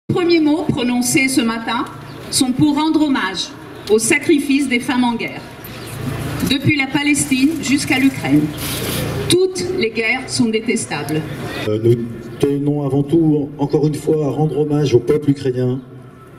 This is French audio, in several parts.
Les premiers mots prononcés ce matin sont pour rendre hommage au sacrifice des femmes en guerre. Depuis la Palestine jusqu'à l'Ukraine, toutes les guerres sont détestables. Nous tenons avant tout, encore une fois, à rendre hommage au peuple ukrainien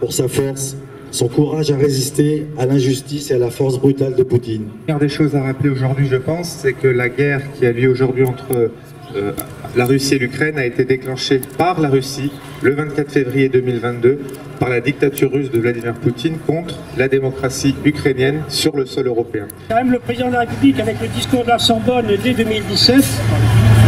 pour sa force, son courage à résister à l'injustice et à la force brutale de Poutine. La première des choses à rappeler aujourd'hui, je pense, c'est que la guerre qui a lieu aujourd'hui entre la Russie et l'Ukraine a été déclenchée par la Russie le 24 février 2022 par la dictature russe de Vladimir Poutine contre la démocratie ukrainienne sur le sol européen. Même le président de la République, avec le discours de la Sorbonne dès 2017,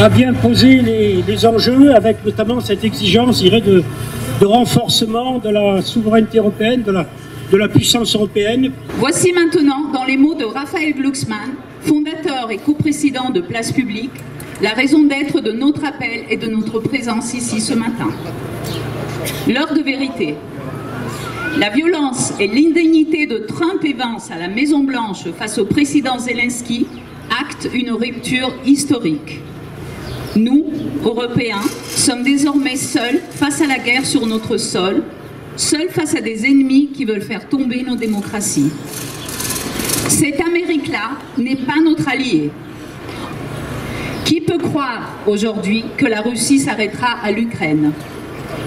a bien posé les enjeux, avec notamment cette exigence, je dirais, de renforcement de la souveraineté européenne, de la puissance européenne. Voici maintenant, dans les mots de Raphaël Glucksmann, fondateur et coprésident de Place Publique, la raison d'être de notre appel et de notre présence ici ce matin. L'heure de vérité. La violence et l'indignité de Trump et Vance à la Maison-Blanche face au président Zelensky actent une rupture historique. Nous, Européens, sommes désormais seuls face à la guerre sur notre sol, seuls face à des ennemis qui veulent faire tomber nos démocraties. Cette Amérique-là n'est pas notre allié. Qui peut croire aujourd'hui que la Russie s'arrêtera à l'Ukraine?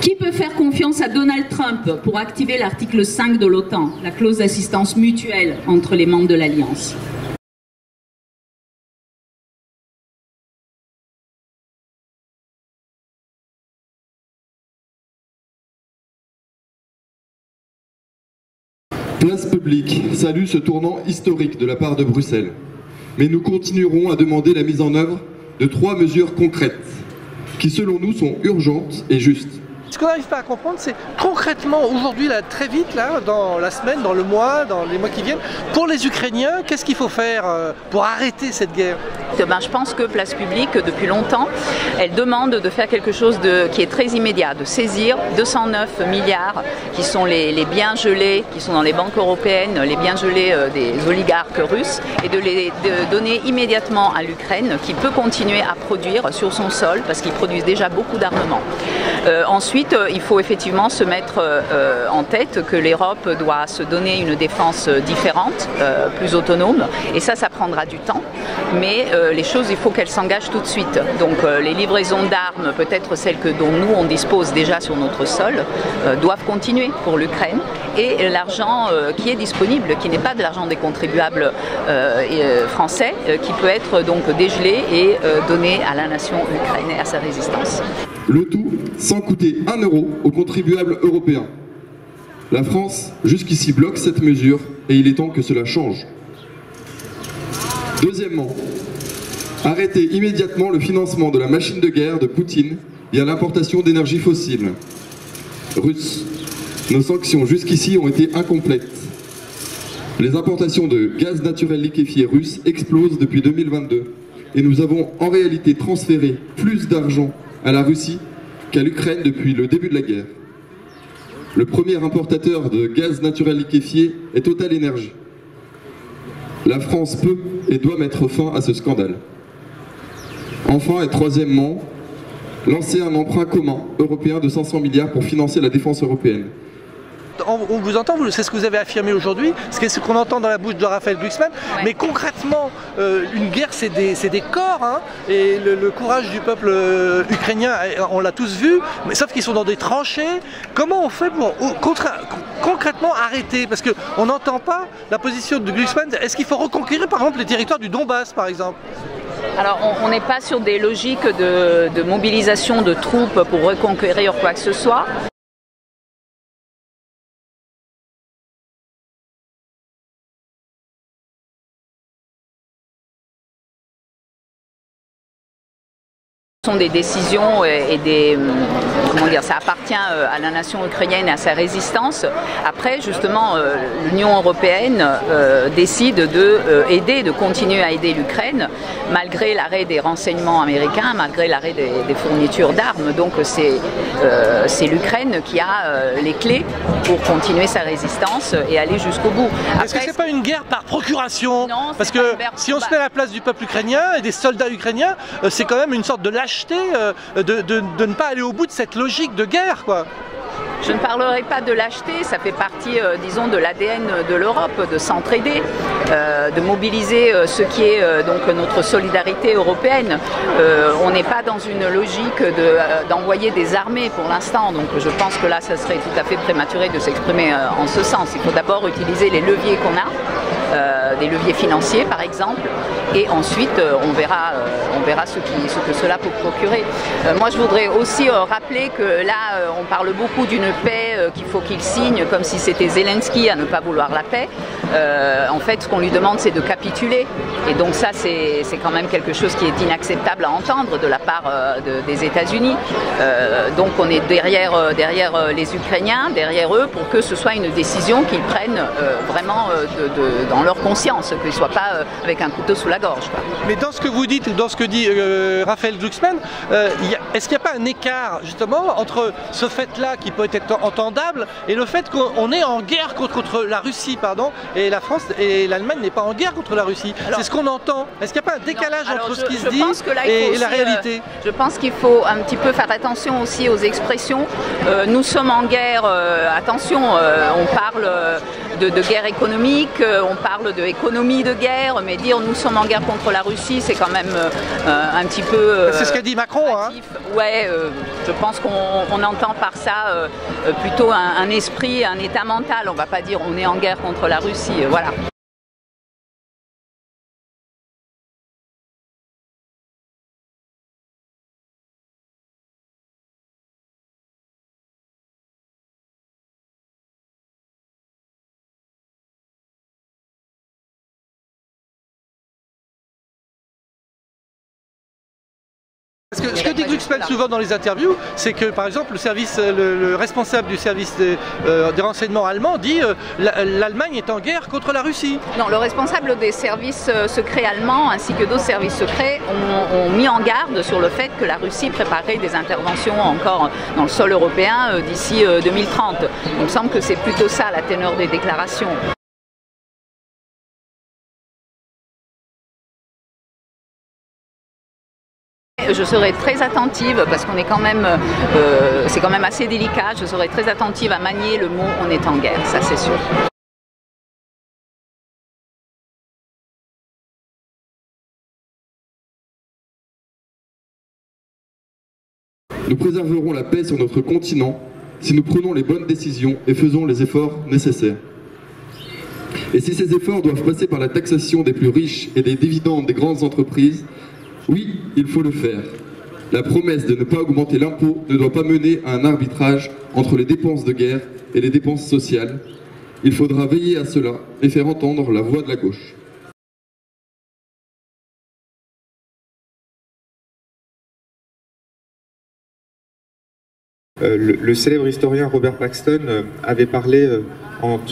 Qui peut faire confiance à Donald Trump pour activer l'article 5 de l'OTAN, la clause d'assistance mutuelle entre les membres de l'Alliance? Place Publique salue ce tournant historique de la part de Bruxelles. Mais nous continuerons à demander la mise en œuvre de 3 mesures concrètes qui, selon nous, sont urgentes et justes. Ce qu'on n'arrive pas à comprendre, c'est concrètement, aujourd'hui, là, très vite, là, dans la semaine, dans le mois, dans les mois qui viennent, pour les Ukrainiens, qu'est-ce qu'il faut faire pour arrêter cette guerre? Je pense que Place Publique, depuis longtemps, elle demande de faire quelque chose qui est très immédiat, de saisir 209 milliards qui sont les biens gelés, qui sont dans les banques européennes, les biens gelés des oligarques russes, et de les donner immédiatement à l'Ukraine, qui peut continuer à produire sur son sol, parce qu'ils produisent déjà beaucoup d'armement. Ensuite, il faut effectivement se mettre en tête que l'Europe doit se donner une défense différente, plus autonome, et ça prendra du temps, mais les choses, il faut qu'elles s'engagent tout de suite. Donc les livraisons d'armes, peut-être celles dont nous on dispose déjà sur notre sol, doivent continuer pour l'Ukraine, et l'argent qui est disponible, qui n'est pas de l'argent des contribuables français, qui peut être donc dégelé et donné à la nation ukrainienne et à sa résistance. Le tout sans coûter 1 euro aux contribuables européens. La France, jusqu'ici, bloque cette mesure et il est temps que cela change. Deuxièmement, arrêter immédiatement le financement de la machine de guerre de Poutine via l'importation d'énergie fossile russe. Nos sanctions jusqu'ici ont été incomplètes. Les importations de gaz naturel liquéfié russe explosent depuis 2022 et nous avons en réalité transféré plus d'argent à la Russie qu'à l'Ukraine depuis le début de la guerre. Le premier importateur de gaz naturel liquéfié est Total Energy. La France peut et doit mettre fin à ce scandale. Enfin et troisièmement, lancer un emprunt commun européen de 500 milliards pour financer la défense européenne. On vous entend, c'est ce que vous avez affirmé aujourd'hui, c'est ce qu'on entend dans la bouche de Raphaël Glucksmann, ouais. Mais concrètement, une guerre c'est des corps, hein, et le courage du peuple ukrainien, on l'a tous vu, mais sauf qu'ils sont dans des tranchées. Comment on fait pour concrètement arrêter? Parce qu'on n'entend pas la position de Glucksmann. Est-ce qu'il faut reconquérir par exemple les territoires du Donbass par exemple? Alors on n'est pas sur des logiques de mobilisation de troupes pour reconquérir quoi que ce soit. Sont des décisions et des, comment dire, ça appartient à la nation ukrainienne et à sa résistance. Après, justement, l'Union européenne décide de continuer à aider l'Ukraine, malgré l'arrêt des renseignements américains, malgré l'arrêt des fournitures d'armes. Donc c'est l'Ukraine qui a les clés pour continuer sa résistance et aller jusqu'au bout. Est-ce que c'est pas une guerre par procuration? Non, parce que si on se met à la place du peuple ukrainien et des soldats ukrainiens, c'est quand même une sorte de lâcheté de ne pas aller au bout de cette logique de guerre, quoi. Je ne parlerai pas de l'acheter, ça fait partie, disons, de l'ADN de l'Europe, de s'entraider, de mobiliser ce qui est donc notre solidarité européenne. On n'est pas dans une logique d'envoyer des armées pour l'instant, donc je pense que là, ça serait tout à fait prématuré de s'exprimer en ce sens. Il faut d'abord utiliser les leviers qu'on a, des leviers financiers par exemple, et ensuite on verra ce que cela peut procurer. Moi je voudrais aussi rappeler que là on parle beaucoup d'une paix qu'il faut qu'il signe comme si c'était Zelensky à ne pas vouloir la paix. En fait ce qu'on lui demande c'est de capituler, et donc ça c'est quand même quelque chose qui est inacceptable à entendre de la part des États-Unis. Donc on est derrière les Ukrainiens, derrière eux, pour que ce soit une décision qu'ils prennent vraiment dans leur conscience, qu'ils ne soient pas avec un couteau sous la gorge, quoi. Mais dans ce que vous dites, dans ce que dit Raphaël Glucksmann, est-ce qu'il n'y a pas un écart justement entre ce fait-là qui peut être entendable et le fait qu'on est en guerre contre la Russie, pardon, et la France et l'Allemagne n'est pas en guerre contre la Russie? C'est ce qu'on entend. Est-ce qu'il n'y a pas un décalage entre ce qui se dit et la réalité? Je pense qu'il faut un petit peu faire attention aussi aux expressions. Nous sommes en guerre, attention, on parle de guerre économique, on parle d'économie de guerre, mais dire nous sommes en guerre contre la Russie, c'est quand même un petit peu... c'est ce qu'a dit Macron, hein. Ouais, je pense qu'on entend par ça plutôt un esprit, un état mental. On ne va pas dire on est en guerre contre la Russie, voilà. Ce que dit Glucksmann souvent dans les interviews, c'est que par exemple le responsable du service des renseignements allemand dit l'Allemagne est en guerre contre la Russie. Non, le responsable des services secrets allemands ainsi que d'autres services secrets ont mis en garde sur le fait que la Russie préparait des interventions encore dans le sol européen d'ici 2030. Il me semble que c'est plutôt ça la teneur des déclarations. Je serai très attentive, parce qu'on est quand même, c'est quand même assez délicat, je serai très attentive à manier le mot « on est en guerre », ça c'est sûr. Nous préserverons la paix sur notre continent si nous prenons les bonnes décisions et faisons les efforts nécessaires. Et si ces efforts doivent passer par la taxation des plus riches et des dividendes des grandes entreprises, oui, il faut le faire. La promesse de ne pas augmenter l'impôt ne doit pas mener à un arbitrage entre les dépenses de guerre et les dépenses sociales. Il faudra veiller à cela et faire entendre la voix de la gauche. Le célèbre historien Robert Paxton avait parlé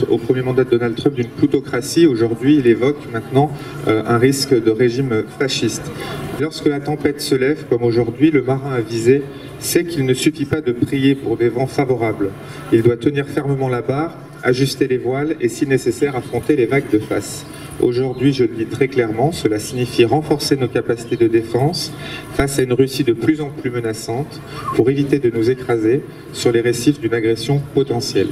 au premier mandat de Donald Trump d'une plutocratie. Aujourd'hui, il évoque maintenant un risque de régime fasciste. Lorsque la tempête se lève, comme aujourd'hui, le marin avisé sait qu'il ne suffit pas de prier pour des vents favorables. Il doit tenir fermement la barre, ajuster les voiles et, si nécessaire, affronter les vagues de face. Aujourd'hui, je le dis très clairement, cela signifie renforcer nos capacités de défense face à une Russie de plus en plus menaçante pour éviter de nous écraser sur les récifs d'une agression potentielle.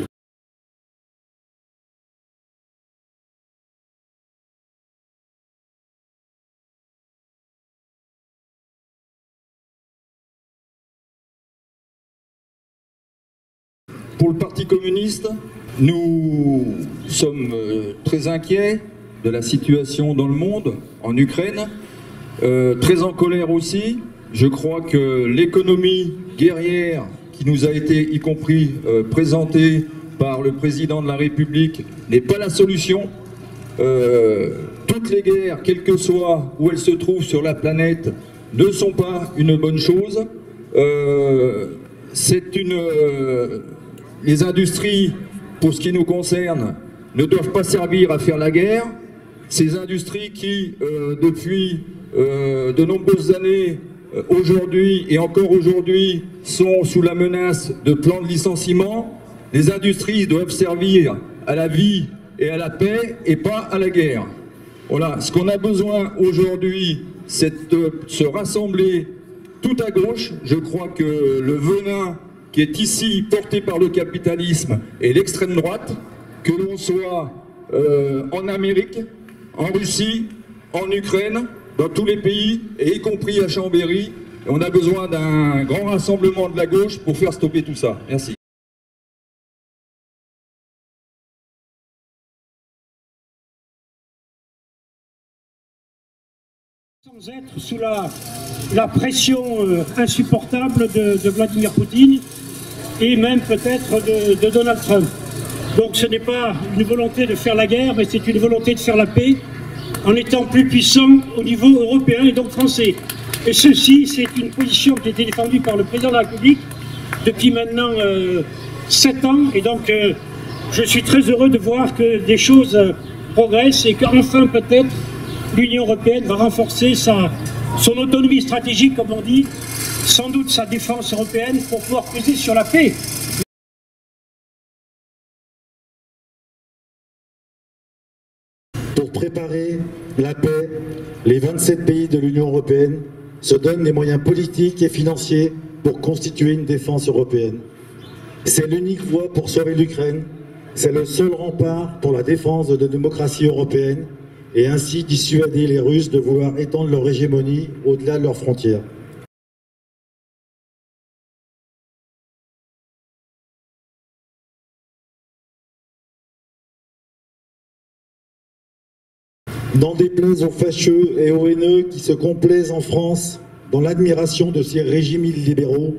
Pour le Parti communiste, nous sommes très inquiets de la situation dans le monde, en Ukraine, très en colère aussi. Je crois que l'économie guerrière qui nous a été, y compris présentée par le président de la République, n'est pas la solution. Toutes les guerres, quelles que soient où elles se trouvent sur la planète, ne sont pas une bonne chose. Les industries, pour ce qui nous concerne, ne doivent pas servir à faire la guerre. Ces industries qui, depuis de nombreuses années, aujourd'hui et encore aujourd'hui, sont sous la menace de plans de licenciement. Les industries doivent servir à la vie et à la paix et pas à la guerre. Voilà, ce qu'on a besoin aujourd'hui, c'est de se rassembler tout à gauche. Je crois que le venin qui est ici porté par le capitalisme et l'extrême droite, que l'on soit en Amérique, en Russie, en Ukraine, dans tous les pays, et y compris à Chambéry. On a besoin d'un grand rassemblement de la gauche pour faire stopper tout ça. Merci. Sans être sous la pression insupportable de Vladimir Poutine et même peut-être de Donald Trump. Donc ce n'est pas une volonté de faire la guerre, mais c'est une volonté de faire la paix en étant plus puissant au niveau européen et donc français. Et ceci, c'est une position qui a été défendue par le président de la République depuis maintenant 7 ans. Et donc je suis très heureux de voir que des choses progressent et qu'enfin peut-être l'Union européenne va renforcer son autonomie stratégique, comme on dit, sans doute sa défense européenne pour pouvoir peser sur la paix. Pour préparer la paix, les 27 pays de l'Union européenne se donnent les moyens politiques et financiers pour constituer une défense européenne. C'est l'unique voie pour sauver l'Ukraine, c'est le seul rempart pour la défense de la démocratie européenne et ainsi dissuader les Russes de vouloir étendre leur hégémonie au-delà de leurs frontières. N'en déplaise aux fâcheux et aux haineux qui se complaisent en France dans l'admiration de ces régimes illibéraux,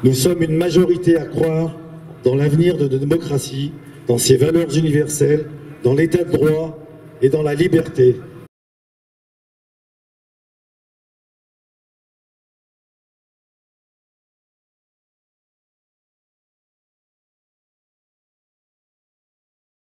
nous sommes une majorité à croire dans l'avenir de la démocratie, dans ses valeurs universelles, dans l'état de droit et dans la liberté.